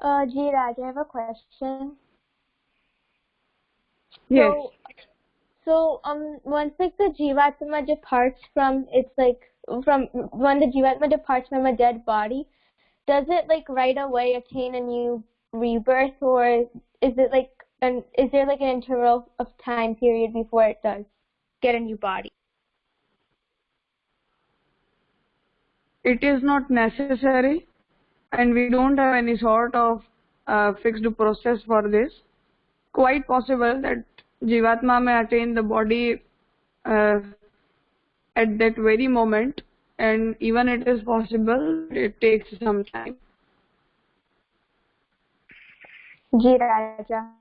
Jiraj, I have a question. Yes. Once like the Jivatma departs from its like from when the Jivatma departs from a dead body, does it like right away attain a new rebirth, or is it like is there like an interval of time period before it does get a new body? It is not necessary, and we don't have any sort of fixed process for this. Quite possible that Jivatma may attain the body uh, at that very moment, and even it is possible it takes some time. Ji Raja.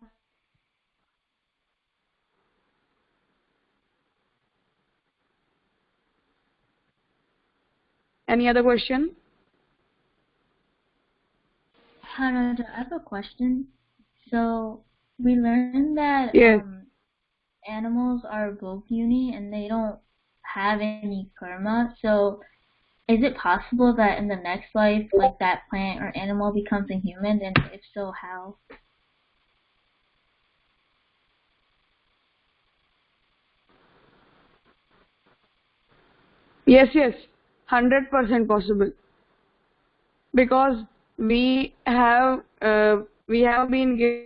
Any other question? Hannah, I have a question. So we learned that Yes. Animals are Gopuni and they don't have any karma. So is it possible that in the next life, like that plant or animal becomes a human, and if so, how? Yes, 100% possible, because we have been given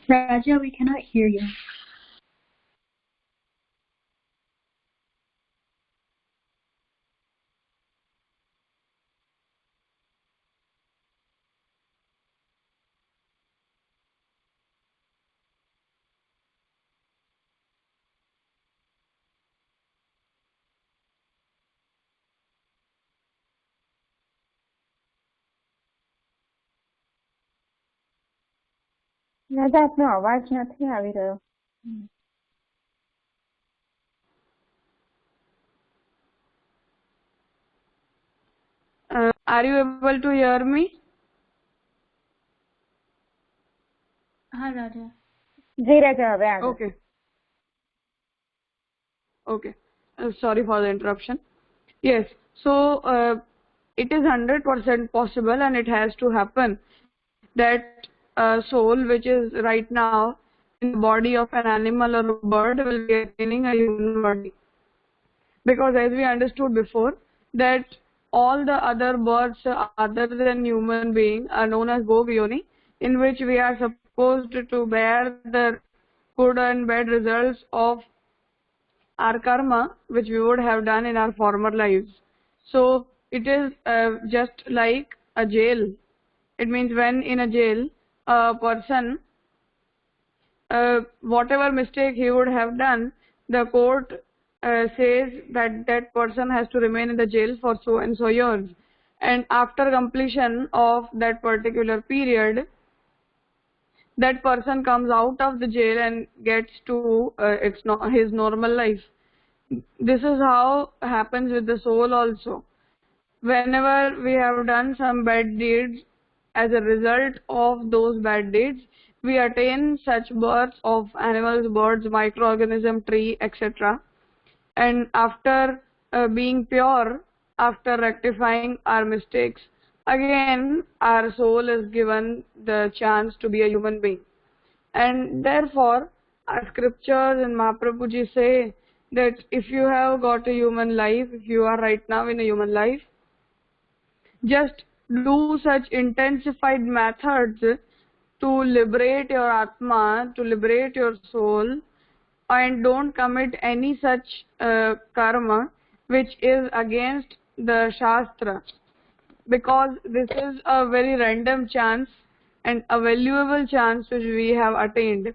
Raja, we cannot hear you. રાજા આપનો અવાજ નથી આવી રહ્યો. Are you able to hear me? Hi, Raja. જી રાજા હવે આગળ. Okay. Sorry for the interruption. Yes, so it is 100% possible, and it has to happen that soul which is right now in the body of an animal or a bird will be attaining a human body, because as we understood before that all the other birds other than human being are known as Gopyoni, in which we are supposed to bear the good and bad results of our karma which we would have done in our former lives. So it is just like a jail. It means when in a jail a person, whatever mistake he would have done, the court says that that person has to remain in the jail for so and so years, and after completion of that particular period, that person comes out of the jail and gets to his normal life. This is how happens with the soul also. Whenever we have done some bad deeds, as a result of those bad deeds, we attain such births of animals, birds, microorganism, tree, etc. And after being pure, after rectifying our mistakes, again our soul is given the chance to be a human being. And therefore, our scriptures and Mahaprabhuji say that if you have got a human life, if you are right now in a human life, just do such intensified methods to liberate your Atma, to liberate your soul, and don't commit any such karma which is against the Shastra, because this is a very random chance and a valuable chance which we have attained,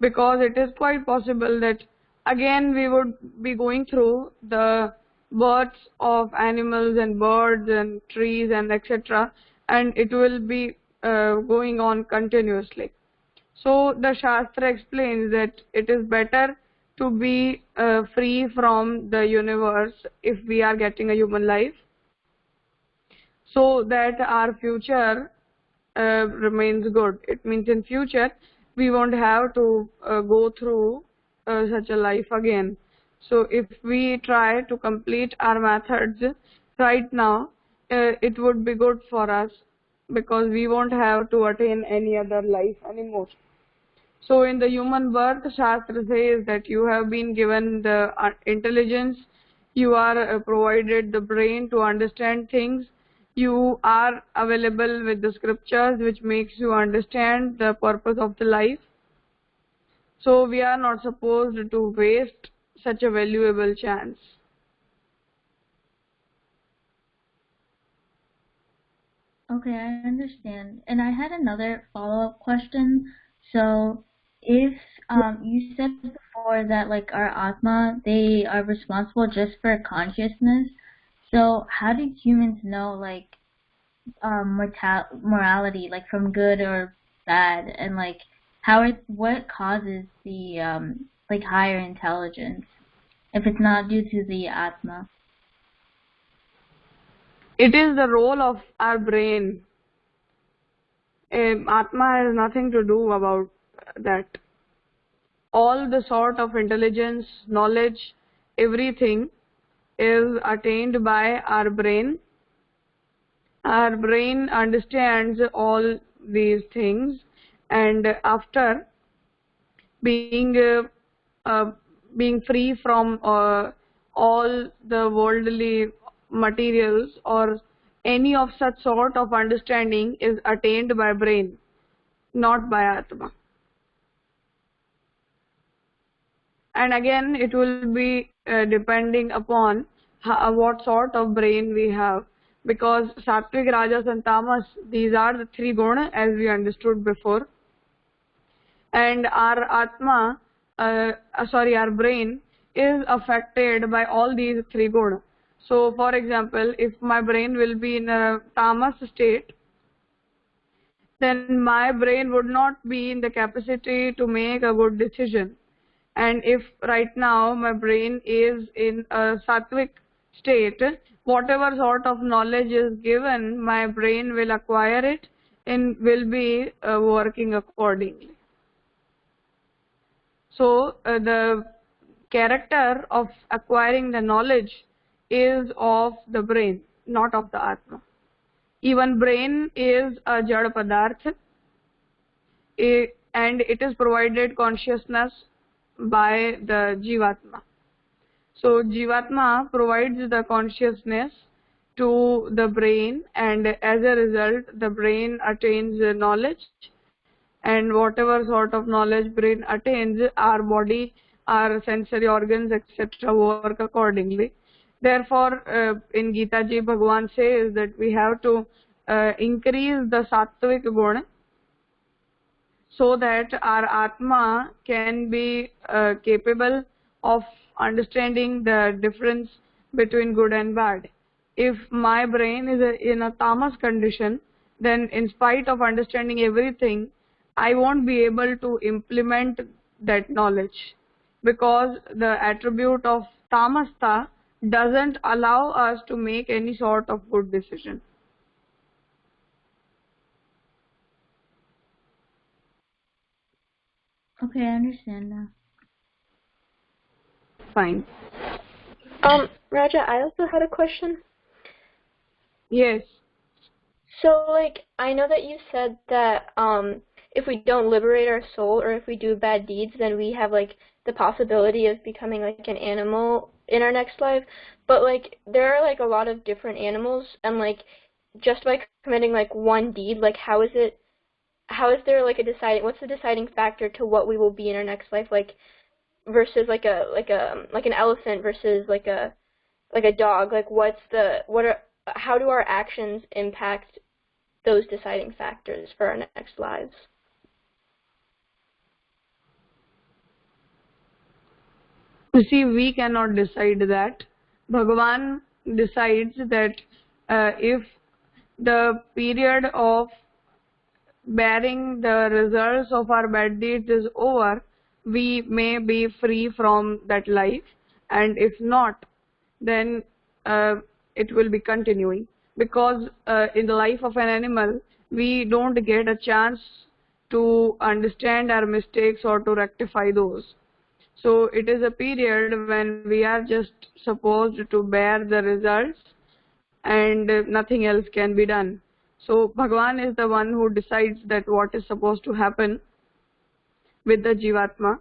because it is quite possible that again we would be going through the births of animals and birds and trees and etc., and it will be going on continuously. So the Shastra explains that it is better to be free from the universe if we are getting a human life, so that our future remains good. It means in future we won't have to go through such a life again. So if we try to complete our methods right now, it would be good for us, because we won't have to attain any other life anymore. So in the human birth, Shastra says that you have been given the intelligence, you are provided the brain to understand things, you are available with the scriptures which makes you understand the purpose of the life. So we are not supposed to waste such a valuable chance. Okay, I understand. And I had another follow-up question. So, if you said before that like our Atma, they are responsible just for consciousness. So, how do humans know like morality, like from good or bad, and like what causes the like higher intelligence if it's not due to the Atma? It is the role of our brain. Atma has nothing to do about that. All the sort of intelligence, knowledge, everything is attained by our brain. Our brain understands all these things, and after being being free from all the worldly materials or any of such sort of understanding is attained by brain, not by Atma. And again, it will be depending upon what sort of brain we have, because Sattvic, Rajas and Tamas, these are the three guna as we understood before, and our Atma, our brain is affected by all these three guna. So for example, if my brain will be in a tamas state, then my brain would not be in the capacity to make a good decision. And if right now my brain is in a sattvic state, whatever sort of knowledge is given, my brain will acquire it and will be working accordingly. So the character of acquiring the knowledge is of the brain, not of the Atma. Even brain is a jada padarth, and it is provided consciousness by the Jivatma. So Jivatma provides the consciousness to the brain, and as a result the brain attains knowledge, and whatever sort of knowledge brain attains, our body, our sensory organs, etc. work accordingly. Therefore, in Gita Ji, Bhagavan says that we have to increase the sattvic guna so that our Atma can be capable of understanding the difference between good and bad. If my brain is in a tamas condition, then in spite of understanding everything, I won't be able to implement that knowledge, because the attribute of tamastha doesn't allow us to make any sort of good decision. Okay, I understand now. Fine. Raja, I also had a question. Yes. So, like, I know that you said that if we don't liberate our soul, or if we do bad deeds, then we have like the possibility of becoming like an animal in our next life. But like, there are like a lot of different animals, and like, just by committing like one deed, like, how is there like what's the deciding factor to what we will be in our next life, like, versus like an elephant versus like a dog? Like, how do our actions impact those deciding factors for our next lives? You see, we cannot decide that. Bhagavan decides that if the period of bearing the results of our bad deeds is over, we may be free from that life, and if not, then it will be continuing, because in the life of an animal we don't get a chance to understand our mistakes or to rectify those. So it is a period when we are just supposed to bear the results and nothing else can be done. So Bhagavan is the one who decides that what is supposed to happen with the Jivatma.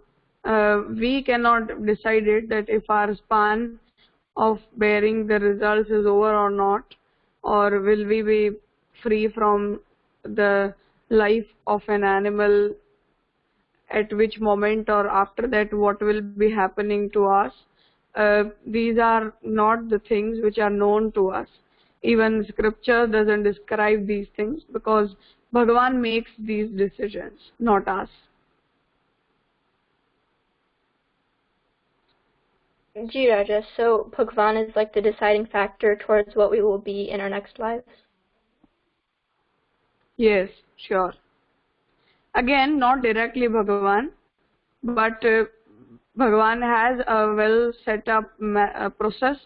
We cannot decide it, that if our span of bearing the results is over or not, or will we be free from the life of an animal at which moment, or after that what will be happening to us. These are not the things which are known to us. Even scripture doesn't describe these things, because Bhagavan makes these decisions, not us. Ji Raja, so Bhagavan is like the deciding factor towards what we will be in our next lives? Yes, sure. Again, not directly Bhagavan, but Bhagavan has a well set up process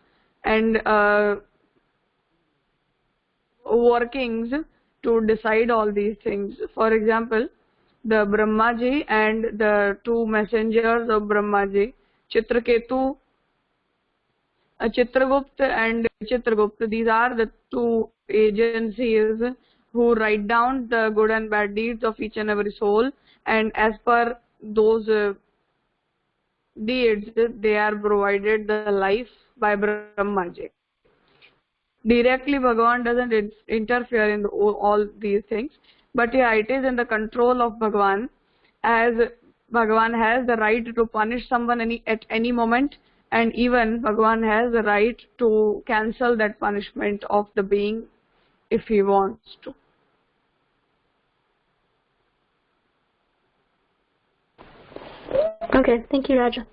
and workings to decide all these things. For example, the Brahmaji and the two messengers of Brahmaji, Chitraketu, Chitragupta and Chitragupta, these are the two agencies who write down the good and bad deeds of each and every soul, and as per those deeds, they are provided the life by Brahmaji. Directly Bhagavan doesn't interfere in all these things, but yeah, it is in the control of Bhagavan, as Bhagavan has the right to punish someone at any moment, and even Bhagavan has the right to cancel that punishment of the being if he wants to. Okay, thank you, Raja.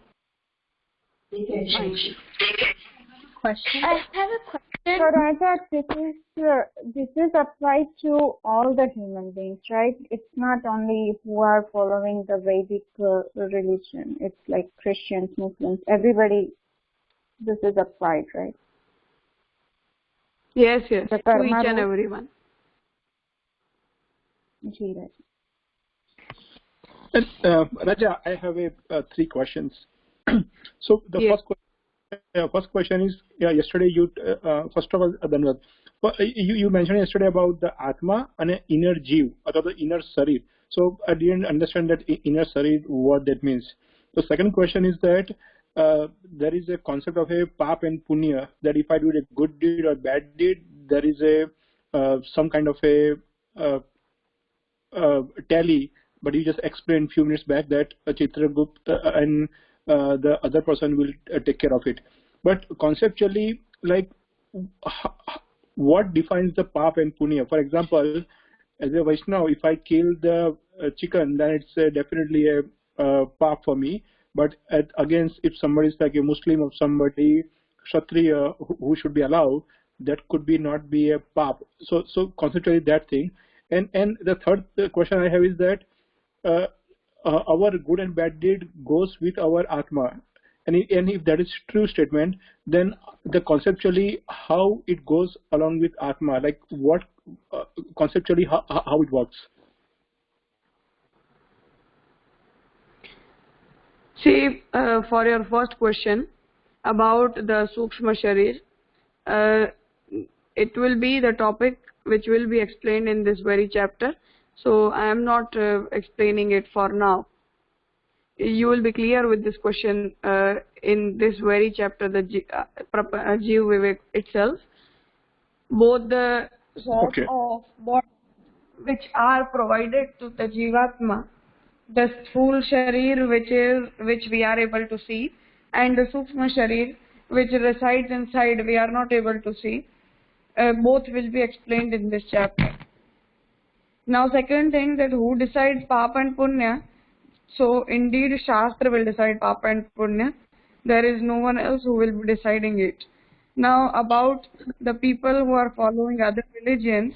Question? I have a question. So Raja, this is applied to all the human beings, right? It's not only who are following the Vedic religion. It's like Christians, Muslims, everybody. This is applied, right? Yes, yes, The to karma each and rule. everyone. Ji, Raja. Raja, I have three questions. So the Yes. first question is, yesterday you first of all, Dhanwad, you mentioned yesterday about the Atma and an inner Jeev, or the inner Sarir. So I didn't understand that inner Sarir, what that means. The second question is that there is a concept of a Pap and Punya, that if I do a good deed or bad deed, there is a some kind of a tally, but you just explained a few minutes back that Chitragupta and the other person will take care of it. But conceptually, like, what defines the Pap and Punya? For example, as a Vaishnava, if I kill the chicken, then it's definitely a Pap for me. But against, if somebody is like a Muslim or somebody Kshatriya who should be allowed, that could be not be a Pap. So conceptually that thing. And the third question I have is that our good and bad deed goes with our Atma. And if that is true statement, then the conceptually how it goes along with Atma, like what conceptually how it works. See, for your first question about the Sukshma Sharir, it will be the topic which will be explained in this very chapter. So I am not explaining it for now. You will be clear with this question in this very chapter, the Jeev Vivek itself. Both the sorts of bodies which are provided to the Jivatma, the Sthul Sharir which we are able to see, and the Sukshma Sharir which resides inside we are not able to see, both will be explained in this chapter. Now second thing, that who decides Papa and Punya. So indeed Shastra will decide Papa and Punya. There is no one else who will be deciding it. Now about the people who are following other religions,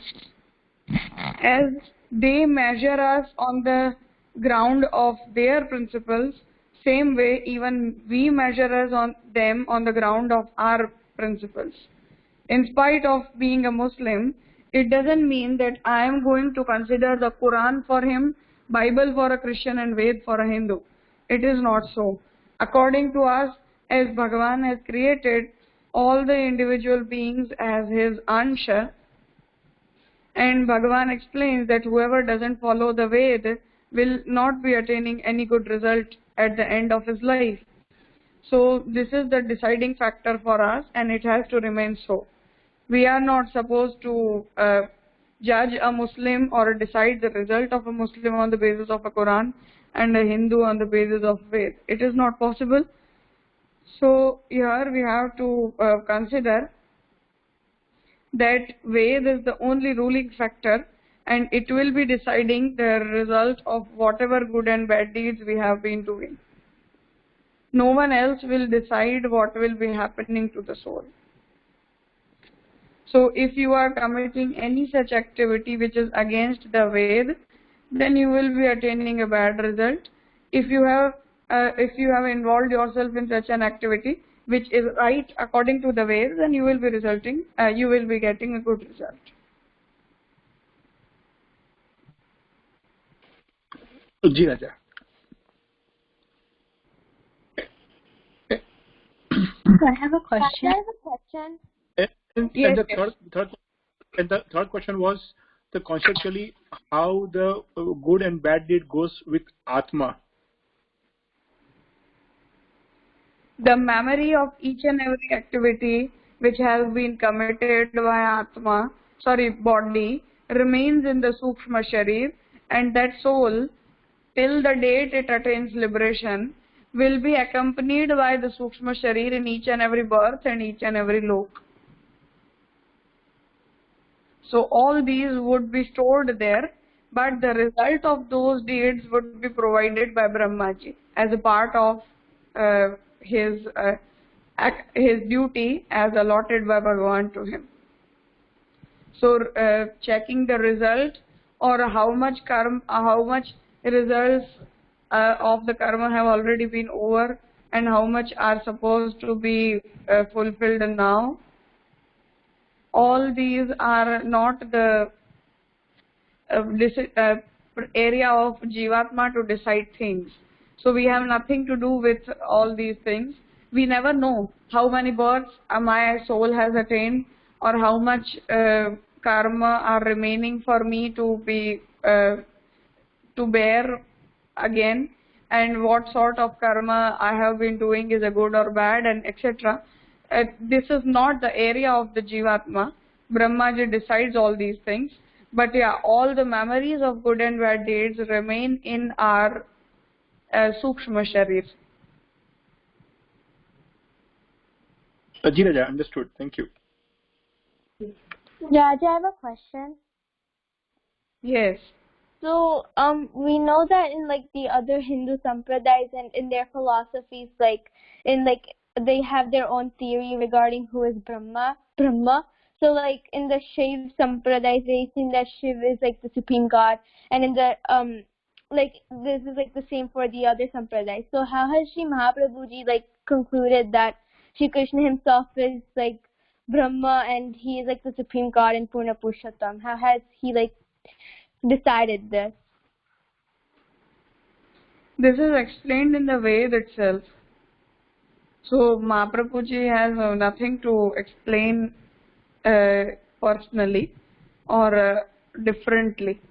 as they measure us on the ground of their principles, same way even we measure us on them on the ground of our principles. In spite of being a Muslim, it doesn't mean that I am going to consider the Quran for him Bible for a Christian and Ved for a Hindu. It is not so. According to us, as Bhagavan has created all the individual beings as his Ansha, and Bhagavan explains that whoever doesn't follow the Ved will not be attaining any good result at the end of his life. So this is the deciding factor for us, and it has to remain so. We are not supposed to judge a Muslim or decide the result of a Muslim on the basis of a Quran and a Hindu on the basis of Ved. It is not possible. So here we have to consider that Ved is the only ruling factor, and it will be deciding the result of whatever good and bad deeds we have been doing. No one else will decide what will be happening to the soul. So if you are committing any such activity which is against the Ved, then you will be attaining a bad result. If you have involved yourself in such an activity which is right according to the Ved, then you will be getting a good result. Ji Raja. I have a question. I have a question. And the third question was the conceptually how the good and bad deed goes with Atma. The memory of each and every activity which has been committed by body, remains in the Sukshma Sharir, and that soul, till the date it attains liberation, will be accompanied by the Sukshma Sharir in each and every birth and each and every lok. So all these would be stored there, but the result of those deeds would be provided by Brahmaji as a part of his duty as allotted by Bhagavan to him. So checking the result or how much results of the karma have already been over and how much are supposed to be fulfilled now. All these are not the area of Jivatma to decide things. So we have nothing to do with all these things. We never know how many births my soul has attained or how much karma are remaining for me to be to bear again, and what sort of karma I have been doing is a good or bad, and etc. This is not the area of the Jivatma. Brahmaji decides all these things. But yeah, all the memories of good and bad deeds remain in our Sukshma Sharir. Raja, understood. Thank you. Raja, I have a question. Yes. So, we know that in like the other Hindu sampradayas and in their philosophies, they have their own theory regarding who is Brahma. So, like in the Shiv sampradaya, they think that Shiv is like the supreme god, and in the this is like the same for the other sampradayas. So, how has Sri Mahaprabhuji concluded that Shri Krishna himself is like Brahma and he is like the supreme god in Purna Purushottam? How has he decided this? This is explained in the Ved itself. So Mahaprabhuji has nothing to explain personally or differently.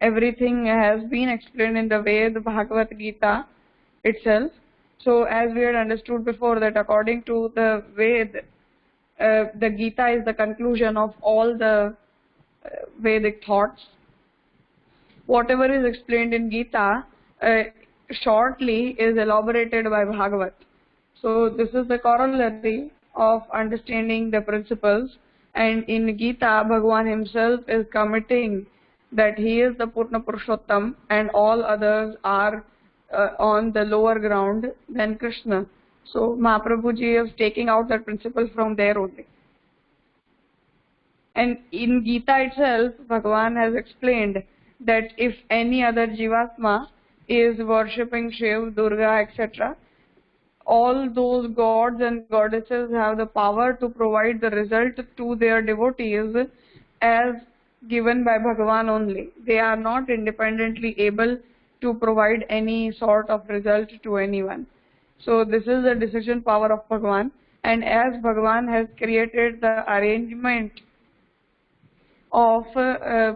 Everything has been explained in the Ved, Bhagavad Gita itself. So as we had understood before that according to the Ved, the Gita is the conclusion of all the Vedic thoughts. Whatever is explained in Gita shortly is elaborated by Bhagavat. So this is the corollary of understanding the principles, and in Gita Bhagavan himself is committing that he is the Purna Purushottam and all others are on the lower ground than Krishna. So Mahaprabhuji is taking out that principle from there only. And in Gita itself Bhagavan has explained that if any other Jivatma is worshipping Shiv, Durga, etc., all those gods and goddesses have the power to provide the result to their devotees as given by Bhagavan only. They are not independently able to provide any sort of result to anyone. So this is the decision power of Bhagavan, and as Bhagavan has created the arrangement of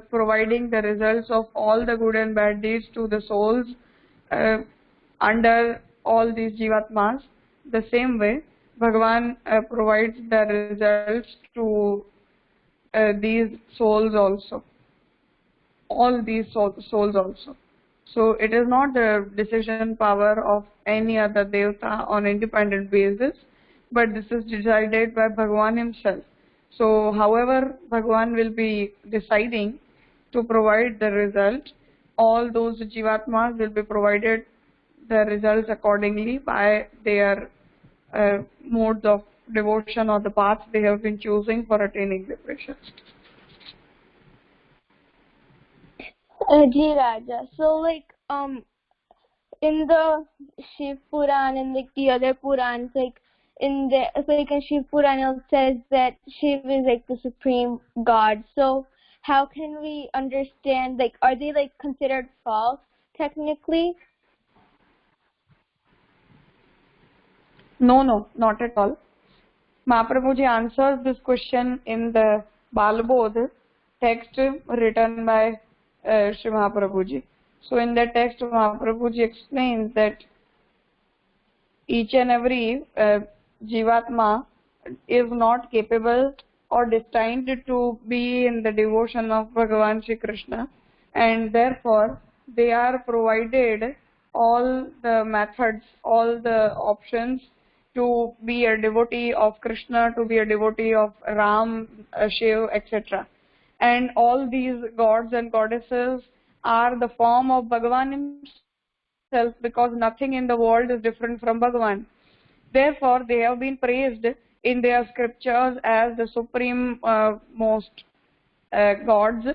providing the results of all the good and bad deeds to the souls under all these jivatmas, the same way Bhagavan provides the results to these souls also, all these souls also. So it is not the decision power of any other devata on independent basis, but this is decided by Bhagavan himself. So however Bhagavan will be deciding to provide the result, all those jivatmas will be provided the results accordingly by their modes of devotion or the paths they have been choosing for attaining liberation. Ji Raja. So like in the Shiv Puran and like the other Purans, like in Shiv Puran it says that Shiv is like the supreme god. So how can we understand, like, are they like considered false technically? No, not at all. Mahaprabhuji answers this question in the Balabodh text written by Sri Mahaprabhuji. So in that text, Mahaprabhuji explains that each and every jivatma is not capable or destined to be in the devotion of Bhagavan Shri Krishna, and therefore they are provided all the methods, all the options to be a devotee of Krishna, to be a devotee of Ram, Shiv, etc. And all these gods and goddesses are the form of Bhagavan himself, because nothing in the world is different from Bhagavan. Therefore, they have been praised in their scriptures as the supreme most gods,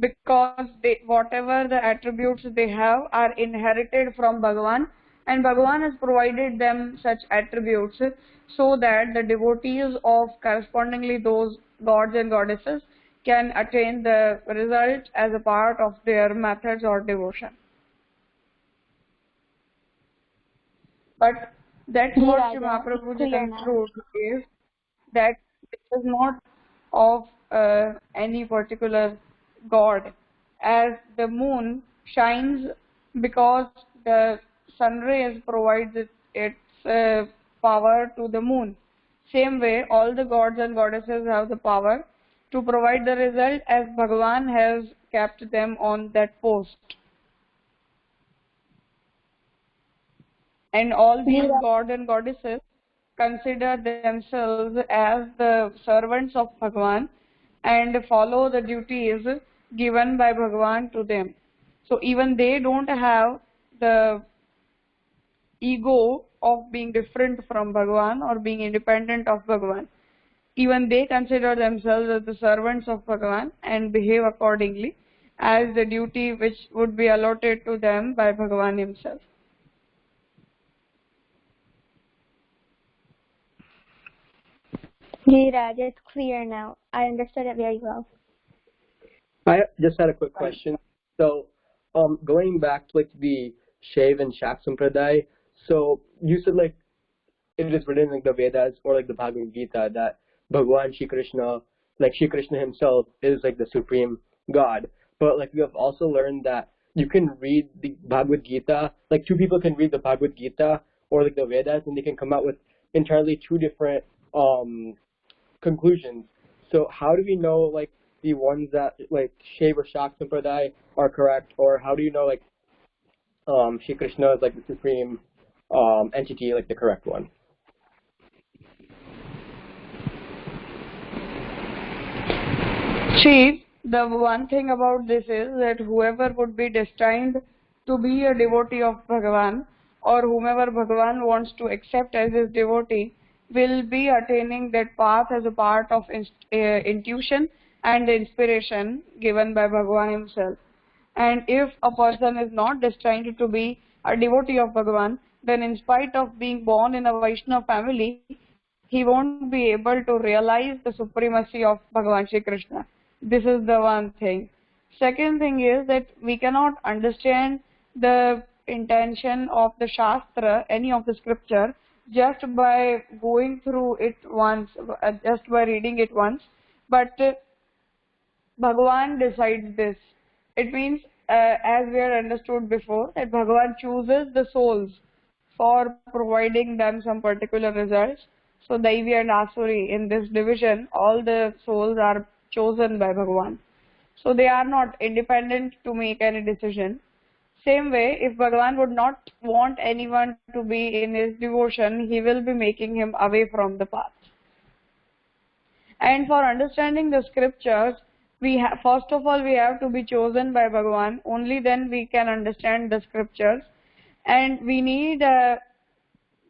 because whatever the attributes they have are inherited from Bhagavan, and Bhagavan has provided them such attributes so that the devotees of correspondingly those gods and goddesses can attain the result as a part of their methods or devotion. But that's what Sri Mahaprabhuji concludes is that it is not of any particular god, as the moon shines because the sun rays provides its power to the moon. Same way, all the gods and goddesses have the power to provide the result as Bhagavan has kept them on that post. And all these gods and goddesses consider themselves as the servants of Bhagavan and follow the duties given by Bhagavan to them. So even they don't have the ego of being different from Bhagavan or being independent of Bhagavan. Even they consider themselves as the servants of Bhagavan and behave accordingly as the duty which would be allotted to them by Bhagavan himself. Ji Raj, it's clear now. I understood it very well. I just had a quick question. So, going back to like the Shaiv and Shak Sampradaya, so you said like it is written in like the Vedas or like the Bhagavad Gita that Bhagavan Shri Krishna, like Shri Krishna himself, is like the supreme God. But like we have also learned that you can read the Bhagavad Gita, like two people can read the Bhagavad Gita or like the Vedas, and they can come out with entirely two different conclusions. So how do we know like the ones that like Shaiva or Shak Sampradaya are correct, or how do you know like Shri Krishna is like the supreme entity, like the correct one? See, the one thing about this is that whoever would be destined to be a devotee of Bhagavan, or whomever Bhagavan wants to accept as his devotee, will be attaining that path as a part of intuition and inspiration given by Bhagavan himself. And if a person is not destined to be a devotee of Bhagavan, then in spite of being born in a Vaishnava family, he won't be able to realize the supremacy of Bhagavan Shri Krishna. This is the one thing. Second thing is that we cannot understand the intention of the Shastra, any of the scripture, just by going through it once, just by reading it once. But Bhagavan decides this. It means, as we had understood before, that Bhagavan chooses the souls for providing them some particular results. So Daivi and Asuri, in this division, all the souls are chosen by Bhagavan. So they are not independent to make any decision. Same way, if Bhagavan would not want anyone to be in his devotion, he will be making him away from the path. And for understanding the scriptures, first of all we have to be chosen by Bhagavan. Only then we can understand the scriptures. And we need a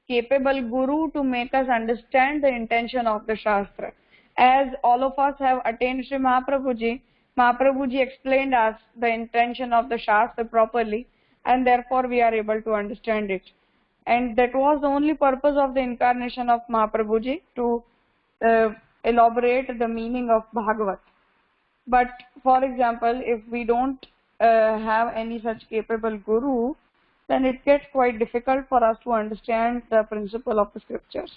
capable guru to make us understand the intention of the Shastra. As all of us have attained Sri Mahaprabhuji, Mahaprabhuji explained us the intention of the Shastra properly, and therefore we are able to understand it. And that was the only purpose of the incarnation of Mahaprabhuji, to elaborate the meaning of Bhagavat. But for example, if we don't have any such capable guru, then it gets quite difficult for us to understand the principle of the scriptures.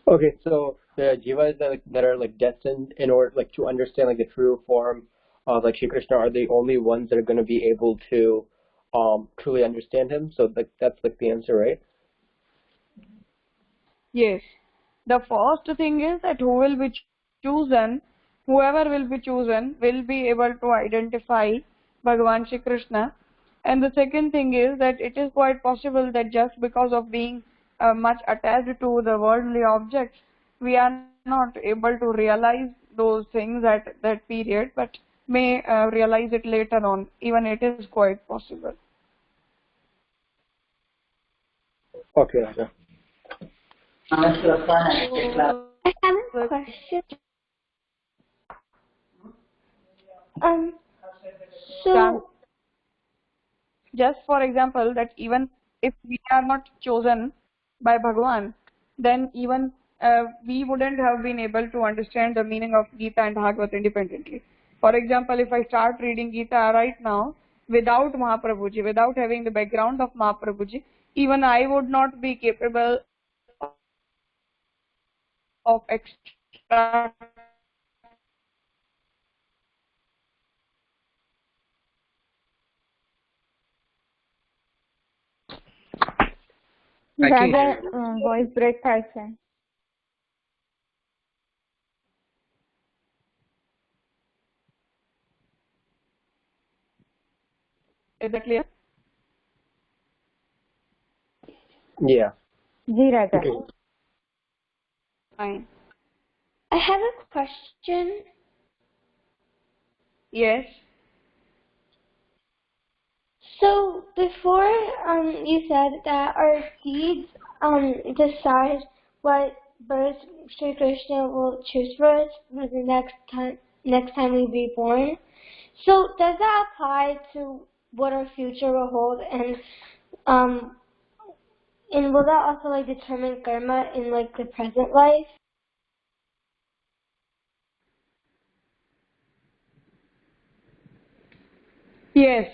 Okay, so the jivas that are like destined in order like to understand like the true form of like Shri Krishna are the only ones that are going to be able to truly understand him. So like that's like the answer, right? Yes. The first thing is that who will be chosen, whoever will be chosen will be able to identify Bhagavan Shri Krishna. And the second thing is that it is quite possible that just because of being much attached to the worldly objects, we are not able to realize those things at that period, but may realize it later on. Even it is quite possible. Okay, Raja. I have a question. So just for example, that even if we are not chosen by Bhagavan, then even we wouldn't have been able to understand the meaning of Gita and Bhagavad independently. For example, if I start reading Gita right now without Mahaprabhuji, without having the background of Mahaprabhuji, even I would not be capable of extra. Raja, voice break আছে. Is that clear? Yeah. G Raja. Okay. Fine. I have a question. Yes. So before you said that our deeds decide what birth Sri Krishna will choose for us for the next time we be born. So does that apply to what our future will hold, and will that also like determine karma in like the present life? Yes.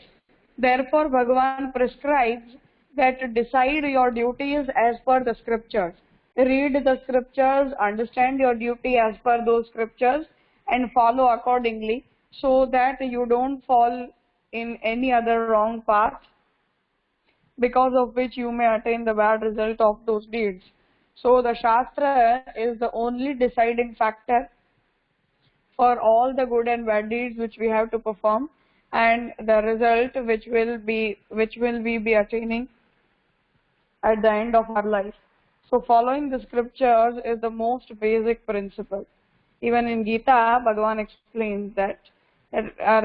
Therefore, Bhagavan prescribes that to decide your duties as per the scriptures. Read the scriptures, understand your duty as per those scriptures, and follow accordingly, so that you don't fall in any other wrong path, because of which you may attain the bad result of those deeds. So the Shastra is the only deciding factor for all the good and bad deeds which we have to perform, and the result which will we be attaining at the end of our life. So following the scriptures is the most basic principle. Even in Gita, Bhagavan explains that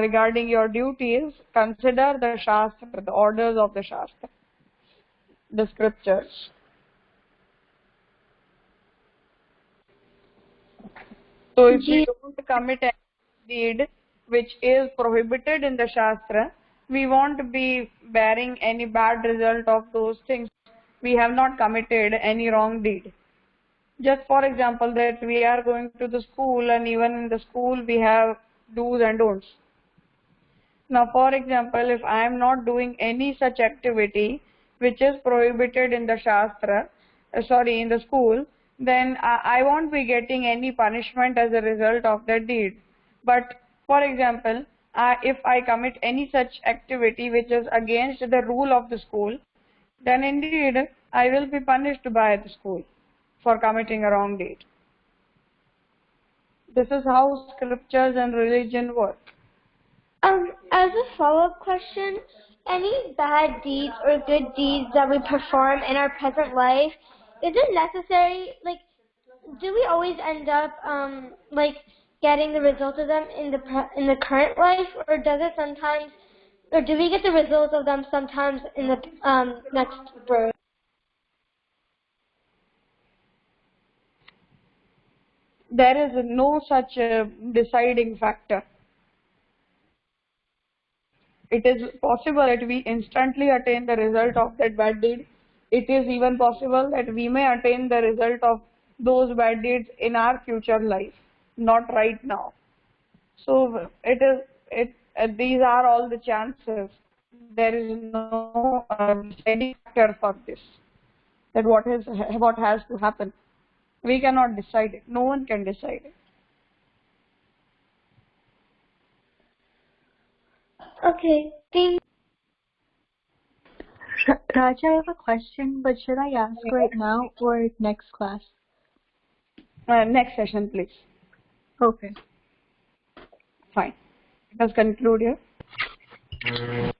regarding your duties, consider the Shastra, the orders of the Shastra, the scriptures. So if we don't commit any deed which is prohibited in the Shastra, we won't be bearing any bad result of those things. We have not committed any wrong deed. Just for example, that we are going to the school, and even in the school we have do's and don'ts. Now, for example, if I am not doing any such activity which is prohibited in the Shastra, in the school, then I won't be getting any punishment as a result of that deed. But, for example, if I commit any such activity which is against the rule of the school, then indeed I will be punished by the school for committing a wrong deed. This is how scriptures and religion work. As a follow-up question, any bad deeds or good deeds that we perform in our present life, is it necessary, like, do we always end up, like, getting the results of them in the current life, or does it sometimes, or do we get the results of them sometimes in the next birth? There is no such deciding factor. It is possible that we instantly attain the result of that bad deed. It is even possible that we may attain the result of those bad deeds in our future life, not right now. So these are all the chances. There is no deciding factor for this, that what has to happen. We cannot decide it. No one can decide it. Okay, thank Raj, I have a question, but should I ask right now or next class? Next session, please. Okay. Fine. Let us conclude here.